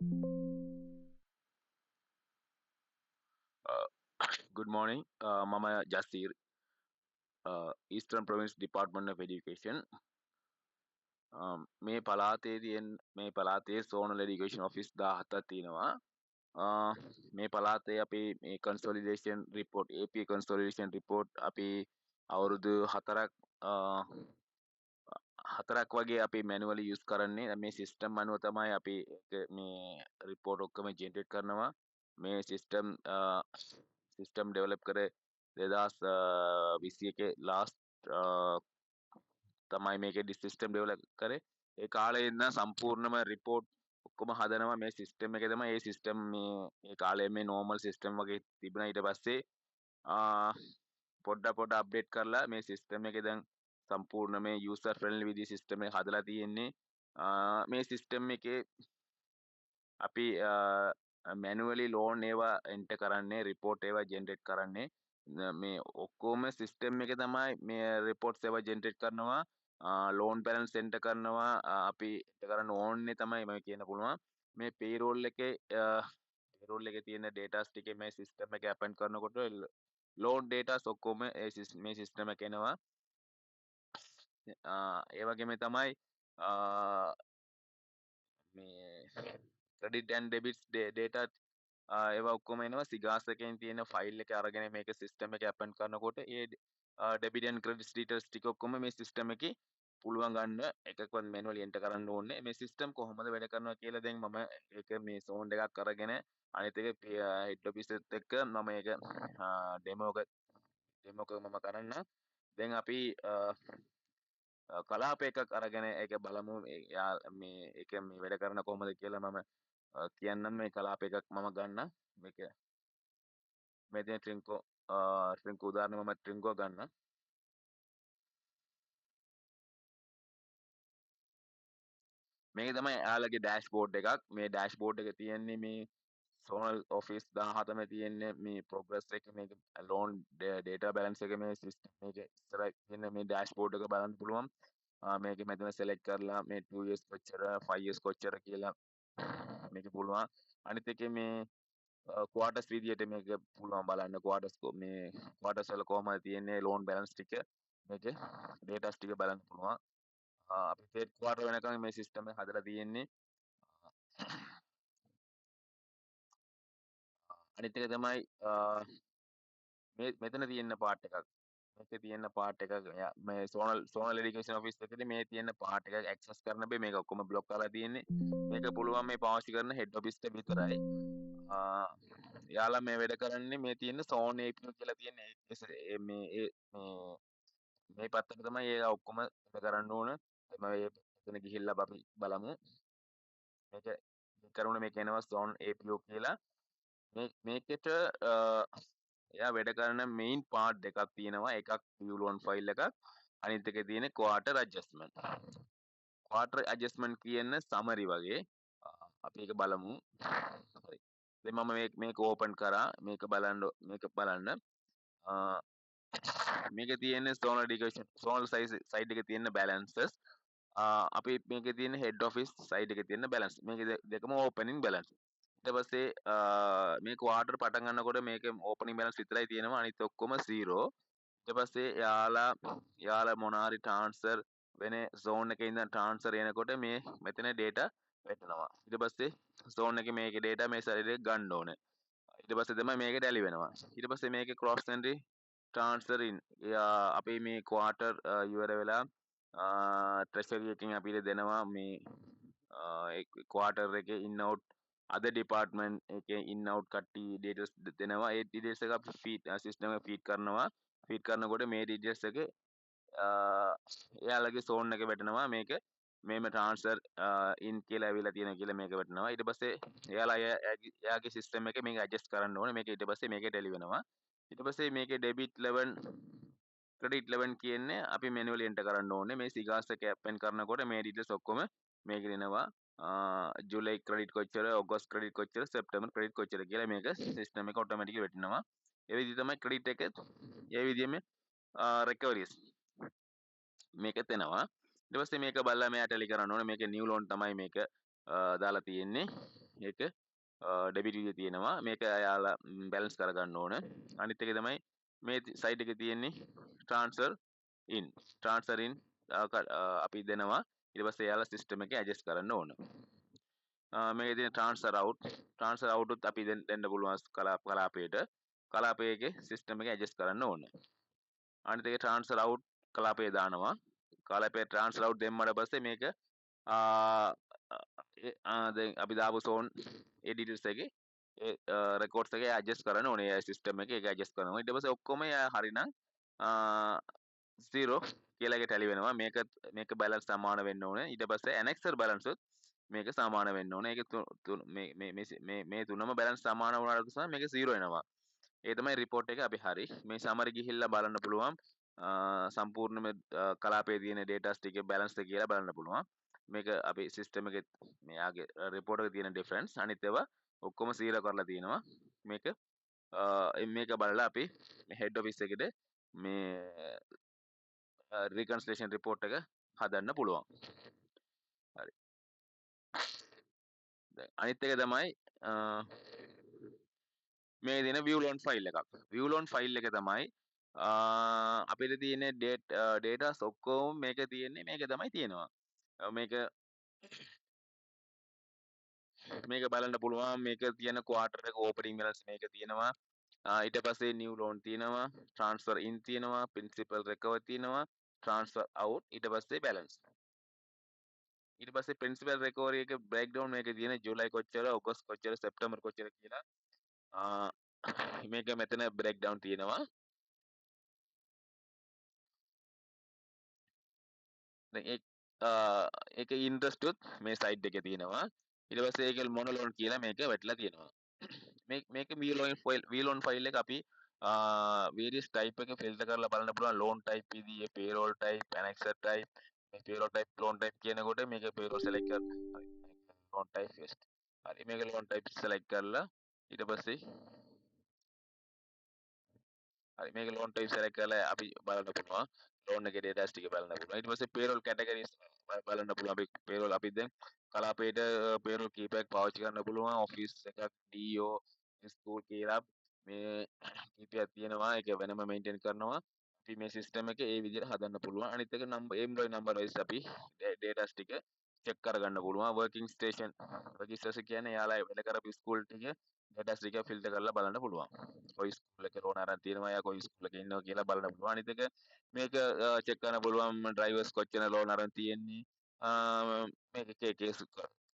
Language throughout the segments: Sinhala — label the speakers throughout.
Speaker 1: Uh, Good morning. Mama Jasir, Eastern Province Department of Education. මේ පළාතේදීන් මේ පළාතේ සෝනල් එඩියුකේෂන් ඔෆිස් 17ක් තියෙනවා. මේ පළාතේ අපි මේ කන්සොලිඩේෂන් රිපෝට් AP කන්සොලිඩේෂන් රිපෝට් අපි අවුරුදු 4ක් වගේ අපි මැනුවලි යූස් කරන්නේ. මේ සිස්ටම් අනුව තමයි අපි මේ රිපෝට් ඔක්කොම ජෙනරේට් කරනවා. මේ සිස්ටම් ඩෙවලොප් කරේ 2021 ලාස්ට් තමයි මේකේ සිස්ටම් ඩෙවලොප් කරේ. ඒ කාලේ ඉඳන් සම්පූර්ණම රිපෝට් ඔක්කොම හදනවා මේ සිස්ටම් එකේ තමයි. ඒ සිස්ටම් මේ කාලේ මේ නෝමල් සිස්ටම් වගේ තිබුණා. ඊට පස්සේ පොඩ්ඩක් අප්ඩේට් කරලා මේ සිස්ටම් එකේ දැන් සම්පූර්ණ මේ යූසර් ෆ්‍රෙන්ඩ්ලි විදිහේ සිස්ටම් එක හදලා තියෙන්නේ. මේ සිස්ටම් එකේ අපි මැනුවලි ලෝන් ඒවා එන්ටර් කරන්නේ, රිපෝට් ඒවා ජෙනරේට් කරන්නේ. මේ ඔක්කොම සිස්ටම් එකේ තමයි මේ රිපෝට්ස් ඒවා ජෙනරේට් කරනවා. ලෝන් බැලන්ස් එන්ටර් කරනවා. අපි එන්ටර් කරන්න ඕනේ තමයි මම කියන්න පුළුවන්. මේ පේරෝල් එකේ තියෙන ඩේටාස් ටිකේ මේ සිස්ටම් එකේ අපෙන්ඩ් කරනකොට ලෝන් ඩේටාස් ඔක්කොම මේ සිස්ටම් එකේ එනවා. ඒ වගේම තමයි මේ ක්‍රෙඩිට් ඇන්ඩ් ඩෙබිට්ස් ඩේටා ඒවා ඔක්කොම එනවා. සිගාස් එකෙන් තියෙන ෆයිල් එක අරගෙන මේක සිස්ටම් එකේ අපෙන්ඩ් කරනකොට ඒ ඩෙබිට් ඇන්ඩ් ක්‍රෙඩිට් ඩීටේල්ස් ටික ඔක්කොම මේ සිස්ටම් එකේ පුළුවන් ගන්න එකක්වත් මැනුවලි එන්ටර් කරන්න ඕනේ. මේ සිස්ටම් කොහොමද වැඩ කරනවා කියලා දැන් මම ඒක මේ සෝන්ඩ් එකක් අරගෙන අනිත් එක හෙඩ් ඔෆිස් එකත් එක්ක මම ඒක ඩෙමෝ එක මම කරන්න. දැන් අපි කලාප එකක් අරගෙන ඒක බලමු. මේ ඒක මේ වැඩ කරන කොහොමද කියලා මම කියන්නම්. මේ කලාප එකක් මම ගන්න. මේක මේ තියෙන ට්‍රින්කෝ උදාහරණ මම ට්‍රින්කෝ ගන්න. මේක තමයි එයාලගේ ඩෑෂ්බෝඩ් එකක්. මේ ඩෑෂ්බෝඩ් එක තියෙන්නේ මේ සෝනල් ඔෆිස් 17ම තියෙන්නේ මේ ප්‍රොග්‍රස් එක, මේක ලෝන් ඩේටා බැලන්ස් එක මේ සිස්ටම් මේක ඉස්සරහ තියෙන මේ ඩෑෂ්බෝඩ් එක බලන්න පුළුවන්. මේක මෙතන සෙලෙක්ට් කරලා මේ 2 years කොච්චර 5 years කොච්චර කියලා මේක පුළුවන්. අනිත් එකේ මේ ක්වාටර්ස් විදියට මේක පුළුවන් බලන්න. මේ ක්වාටර්ස් වල කොහමද තියෙන්නේ ලෝන් බැලන්ස් ටික මේකේ ඩේටාස් ටික බලන්න පුළුවන්. අපි තේර් ක්වාටර් වෙනකන් මේ සිස්ටම් එක හදලා තියෙන්නේ. අනිත් එක තමයි මේ මෙතන තියෙන පාර්ට් එකක්. මේකේ තියෙන පාර්ට් එකක් මේ සෝනල් එඩියුකේෂන් ඔෆිස් එකේ මේ තියෙන පාර්ට් එකක් ඇක්සස් කරන්න බෑ. මේක ඔක්කොම බ්ලොක් කරලා තියෙන්නේ. මේක පුළුවන් මේ පාවිච්චි කරන හෙඩ් ඔෆිස් එක විතරයි. යාලා මේ වැඩ කරන්නේ මේ තියෙන සෝන් API කියලා තියෙන මේ පැත්තට තමයි ඒක ඔක්කොම වැඩ කරන්න ඕන. එතන ගිහිල්ලා අපි බලමු. මේක කරුණ මේක එනවා සෝන් APO කියලා. මේකට එයා වැඩ කරන මේන් පාර්ට් දෙකක් තියෙනවා. එකක් view loan file එකක්. අනිත් එකේ තියෙන quarter adjustment. quarter adjustment කියන summary වගේ. අපි ඒක බලමු. හරි. දැන් මම මේක ඕපන් කරා. මේක බලන්න. මේකේ තියෙන සෝනල් එඩියුකේෂන් සෝනල් සයිඩ් එකේ තියෙන balances. අපි මේකේ තියෙන head office side එකේ තියෙන balance. මේක දෙකම opening balance. ඊට පස්සේ මේ quarter පටන් ගන්නකොට මේකේ opening balance විතරයි තියෙනවා. අනිත් ඔක්කොම 0. ඊට පස්සේ යාලා මොනාරි transfer වෙන zone එකේ ඉඳන් transfer එනකොට මේ මෙතන data වැටෙනවා. ඊට පස්සේ zone එකේ මේකේ data මේ side එක ගන්න ඕනේ. ඊට පස්සේ තමයි මේක ටැලි වෙනවා. ඊට පස්සේ මේකේ cross entry transfer in අපි මේ quarter ඉවර වෙලා ට්‍රෙෂරි එකෙන් අපිට දෙනවා මේ quarter එකේ in out අද ඩිපාර්ට්මන්ට් එකේ in out කට්ටිය details දෙනවා. ඒ details එක අපි feed system එක feed කරනවා. feed කරනකොට මේ details එක එයාලගේ zone එක වැටෙනවා. මේක මේම transfer in කියලා ඇවිල්ලා තියෙනවා කියලා මේක වැටෙනවා. ඊට පස්සේ එයාලා එයාගේ system එකේ මේක adjust කරන්න ඕනේ. මේක ඊට පස්සේ මේකේ ටෙලි වෙනවා. ඊට පස්සේ මේකේ debit 11 ක්‍රෙඩිට් 11 කියන්නේ අපි මැනුවලි එන්ටර් කරන්න ඕනේ. මේ සිගාස් එක අප්පෙන් කරනකොට මේ ඩීටේල්ස් ඔක්කොම මේකේ දෙනවා. ජූලයි ක්‍රෙඩිට් කොච්චර, ඔගස්ට් ක්‍රෙඩිට් කොච්චර, සෙප්තැම්බර් ක්‍රෙඩිට් කොච්චර කියලා මේක සිස්ටම් එක ඔටෝමැටිකලි වැටෙනවා. ඒ විදිහ තමයි ක්‍රෙඩිට් එක ඒ විදිහම රිකවරිස් මේකෙත් එනවා. ඊට පස්සේ මේක බලලා මෙයා ටැලි කරන්න ඕනේ. මේකේ නිව් ලෝන් තමයි මේක දාලා තියෙන්නේ. ඒක ඩෙබිට් විදිහේ තියෙනවා. මේක එයාලා බැලන්ස් කරගන්න ඕන. අනිත් එක තමයි මේ සයිඩ් එකේ තියෙන්නේ transfer in අපි දෙනවා. ඊට පස්සේ එයාලා සිස්ටම් එකේ ඇඩ්ජස්ට් කරන්න ඕන. මේකේ තියෙන transfer out උත් අපි දෙන්න පුළුවන් කලාපයක සිස්ටම් එක ඇඩ්ජස්ට් කරන්න ඕන. අනිත් එක transfer out කලාපය දානවා. කලාපය transfer out දෙම්මඩ පස්සේ මේක දැන් අපි දාපු සෝන් ඒ ඩීටේල්ස් එකේ ඒ රෙකෝඩ්ස් එකේ ඇඩ්ජස්ට් කරන්න ඕනේ. ඒ සිස්ටම් එකේ ඒක ඇඩ්ජස්ට් කරනවා. ඊට පස්සේ ඔක්කොම හරිනම් 0 කියලා එක ටැලි වෙනවා. මේක බැලන්ස් සමාන වෙන්න ඕනේ. ඊට පස්සේ ඇනෙක්සර් බැලන්ස් උත් මේක සමාන වෙන්න ඕනේ. ඒක මේ තුනම බැලන්ස් සමාන වුණාට පස්සේ මේක 0 එනවා. ඒ තමයි රිපෝට් එක අපි හරි. මේ සමරි ගිහිල්ලා බලන්න පුළුවන්. සම්පූර්ණම කලාපයේ තියෙන ඩේටාස් ටික බැලන්ස්ද කියලා බලන්න පුළුවන්. මේක අපි සිස්ටම් එකේ මෙයාගේ රිපෝට් එකේ තියෙන ඩිෆරන්ස් අනිත් ඒවා ඔක්කොම 0 කරලා තියෙනවා. මේක බලලා අපි හෙඩ් ඔෆිස් එකට මේ රිකන්සිලියේෂන් රිපෝට් එක හදන්න පුළුවන්. හරි. දැන් අනිත් එක තමයි මේ දෙන view loan file එකක්. view loan file එක තමයි අපිට තියෙන data ඔක්කොම මේක තියෙන්නේ මේක තමයි තියෙනවා. මේක බලන්න පුළුවන්. මේක තියෙන quarter එක opening balance මේක තියෙනවා. ඊට පස්සේ new loan තියෙනවා, transfer in තියෙනවා, principal recover තියෙනවා, transfer out ඊට පස්සේ balance. ඊට පස්සේ principal recovery එක breakdown මේකේ තියෙන ජූලයි කොච්චර, ඔගස්ට් කොච්චර, සෙප්තැම්බර් කොච්චර කියලා මේක මෙතන breakdown තියෙනවා. දැන් ඒක interest උත් මේ side එකේ තියෙනවා. ඊට පස්සේ ඒක මොන loan කියලා මේක වැටලා තියෙනවා. මේක V-loan file එක අපි various type එක filter කරලා බලන්න පුළුවන්. loan type විදිහේ payroll type, annexure type, මේ payroll type loan type කියනකොට මේක payroll select කරලා හරි loan type first. හරි මේක loan type select කරලා ඊට පස්සේ හරි මේක loan type select කරලා අපි බලන්න පුළුවන්. loan එකේ data ටික බලන්න පුළුවන්. ඊට පස්සේ payroll categories බලන්න පුළුවන්. අපි payroll අපි දැන් කලාපයට payroll කීපයක් පාවිච්චි කරන්න පුළුවන්. office එකක්, DO, school කියලා මේ කීපයක් තියෙනවා. ඒක වෙනම maintain කරනවා. අපි මේ system එකේ ඒ විදිහට හදන්න පුළුවන්. අනිත් එක employee number wise අපි data ටික check කරගන්න පුළුවන්. working station registration කියන්නේ යාලා වැඩ කරපු school ටික data ටික filter කරලා බලන්න පුළුවන්. කොයි ස්කූල් එකේ ලෝන් අරන් තියෙනවා යා කොයි ස්කූල් එකේ ඉන්නවා කියලා බලන්න පුළුවන්. අනිත් එක මේක check කරන්න පුළුවන් drivers කොච්චර ලෝන් අරන් තියෙන්නේ. මේක කේස්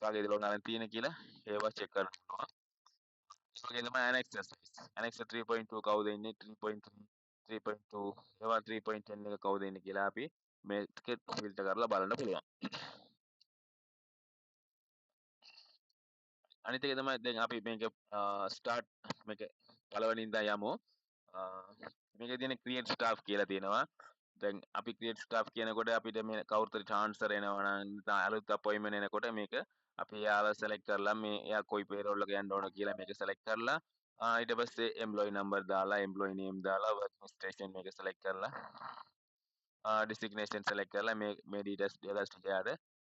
Speaker 1: කාගේද ලෝන් අරන් තියෙන්නේ කියලා ඒවා check කරන්න පුළුවන්. ඒ වගේ තමයි annexure size. annexure 3.2 කවුද ඉන්නේ 3.3 3.2 ඒවා 3.10 එක කවුද ඉන්නේ කියලා අපි මේක filter කරලා බලන්න පුළුවන්. අනිත් එක තමයි දැන් අපි මේක start මේක පළවෙනින්දා යමු. මේකේ තියෙන create staff කියලා තියෙනවා. දැන් අපි create staff කියනකොට අපිට මේ කවුරුතර transfer එනවා නම් අලුත් appointment එනකොට මේක අපි යාව select කරලා මේ එයා කොයි payroll එක යන්න ඕන කියලා මේක select කරලා ඊට පස්සේ employee number දාලා employee name දාලා working station මේක select කරලා designation select කරලා මේ details ටික යාට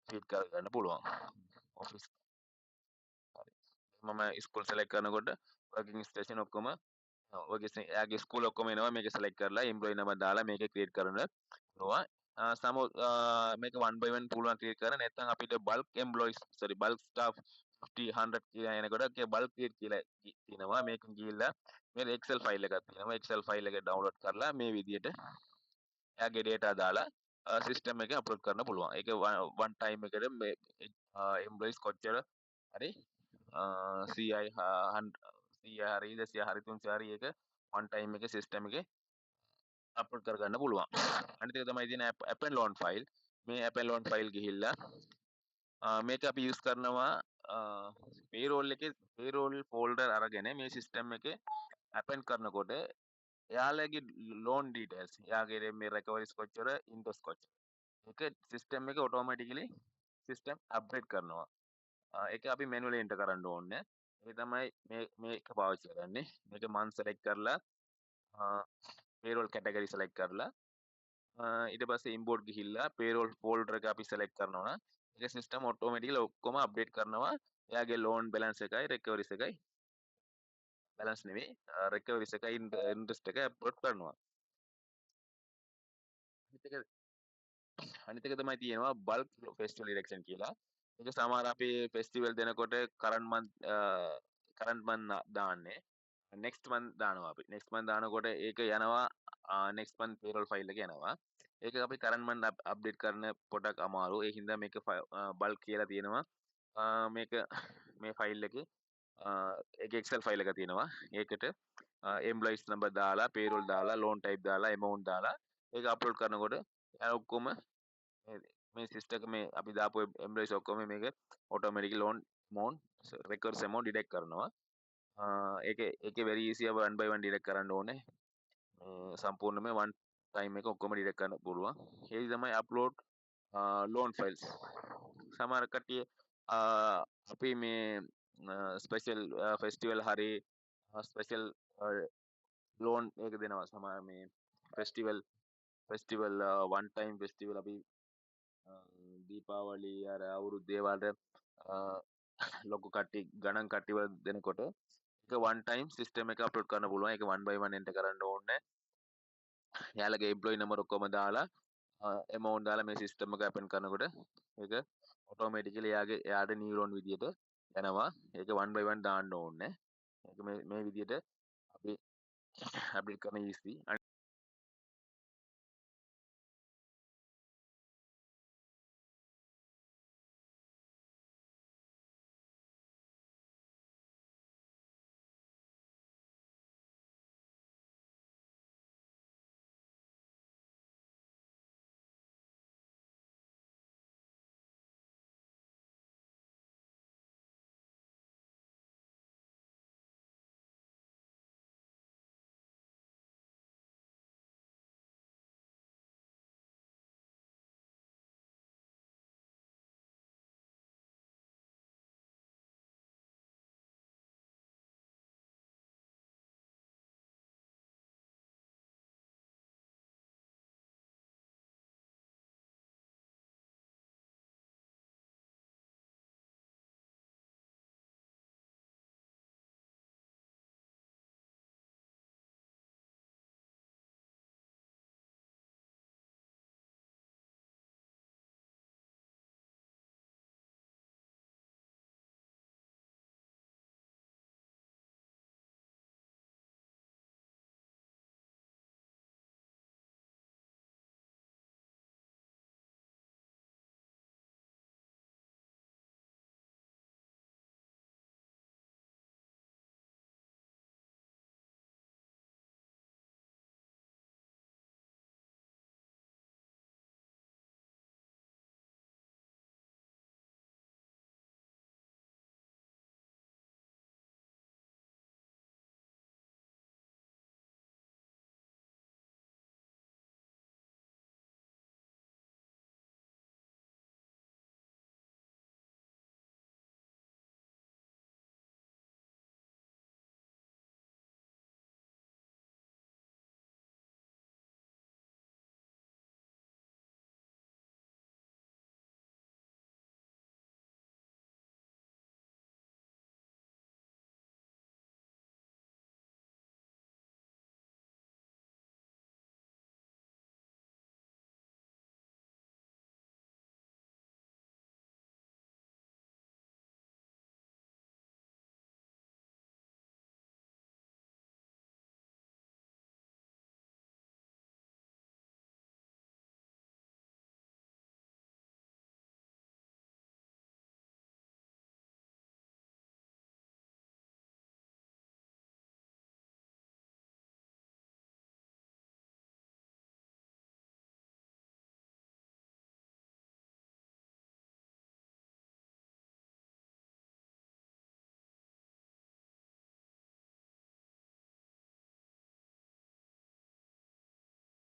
Speaker 1: feed කරගන්න පුළුවන්. office හරි. මම school select කරනකොට working station ඔක්කොම එයාගේ ස්කූල් ඔක්කොම එනවා මේක select කරලා employee නම දාලා මේක create කරන්න පුළුවන්. මේක one by one පුළුවන් create කරන්න. නැත්නම් අපිට bulk staff 50 100 කියලා එනකොට bulk create කියලා තියෙනවා. මේකෙන් ගිහිල්ලා මේ excel file එකක් තියෙනවා. excel file එක download කරලා මේ විදිහට එයාගේ data දාලා system එකේ upload කරන්න පුළුවන්. ඒක one time එකට මේ employees කොච්චර හරි CI 100 හරි 200 හරි 300 හරි ඒක one time එකේ system එකේ අප්ලෝඩ් කරගන්න පුළුවන්. අනිත් එක තමයි තියෙන app and loan file. මේ app and loan file ගිහිල්ලා මේක අපි use කරනවා payroll folder අරගෙන මේ system එකේ append කරනකොට එයාලගේ loan details එයාගේ මේ recoveries කොච්චර interest කොච්චර ඒක system එකේ automatically system update කරනවා. ඒක අපි manually enter කරන්න ඕනේ. ඒ තමයි මේක පාවිච්චි කරන්නේ. මේක month select කරලා payroll category select කරලා ඊට පස්සේ import ගිහිල්ලා payroll folder එක අපි select කරනවා නම් ඒක system automatically ඔක්කොම update කරනවා එයාගේ ලෝන් බැලන්ස් එකයි රිකවරිස් එකයි බැලන්ස් නෙවෙයි රිකවරිස් එකයි ඉන්ට්‍රස්ට් එක අප්ලෝඩ් කරනවා. අනිත් එක අනිත් එක තමයි තියෙනවා බල්ක් ෆෙස්ටිවල් ඉලෙක්ෂන් කියලා. ඒක සමහර අපි ෆෙස්ටිවල් දෙනකොට කරන්ට් මන්ත් දාන්නේ. නෙක්ස්ට් මන්ත් දානවා අපි. නෙක්ස්ට් මන්ත් දානකොට ඒක යනවා නෙක්ස්ට් මන්ත් පේරෝල් ෆයිල් එක යනවා. ඒක අපි කරන්ට් මන්ත් අප්ඩේට් කරන්න පොඩක් අමාරු. ඒ හින්දා මේක බල්ක් කියලා තියෙනවා. මේක මේ ෆයිල් එකේ ඒක එක්සෙල් ෆයිල් එකක් තියෙනවා. ඒකට එම්ප්ලොයිස් නම්බර් දාලා, පේරෝල් දාලා, ලෝන් ටයිප් දාලා, එමවුන්ට් දාලා ඒක අප්ලෝඩ් කරනකොට ඔක්කොම මේ සිස්ටම් එක මේ අපි දාපු එම්ප්ලොයිස් ඔක්කොම මේක automatically loan amount records amount ඩිඩෙක්ට් කරනවා. ඒකේ very easy one by one ඩිඩෙක්ට් කරන්න ඕනේ. සම්පූර්ණයෙන්ම one time එක ඔක්කොම ඩිඩෙක්ට් කරන්න පුළුවන්. ඒ තමයි අප්ලෝඩ් ලෝන් ෆයිල්ස්. සමහර කට්ටිය අපි මේ ස්පෙෂල් ෆෙස්ටිවල් හරි ස්පෙෂල් ලෝන් ඒක දෙනවා. සමහර මේ ෆෙස්ටිවල් one time ෆෙස්ටිවල් අපි දීපාවලි අර අවුරුදු දේවල්ට ලොකු කට්ටිය ගණන් කට්ටිය දෙනකොට ඒක one time සිස්ටම් එක අප්ලෝඩ් කරන්න පුළුවන්. ඒක one by one enter කරන්න ඕනේ. එයාලගේ එම්ප්ලොයි නම්බර් ඔක්කොම දාලා amount දාලා මේ සිස්ටම් එක අපෙන් කරනකොට ඒක ඔටෝමැටිකලි එයාට නියුරෝන් විදියට යනවා. ඒක one by one දාන්න ඕනේ. ඒක මේ විදියට අපි අප්ඩේට් කරන easy.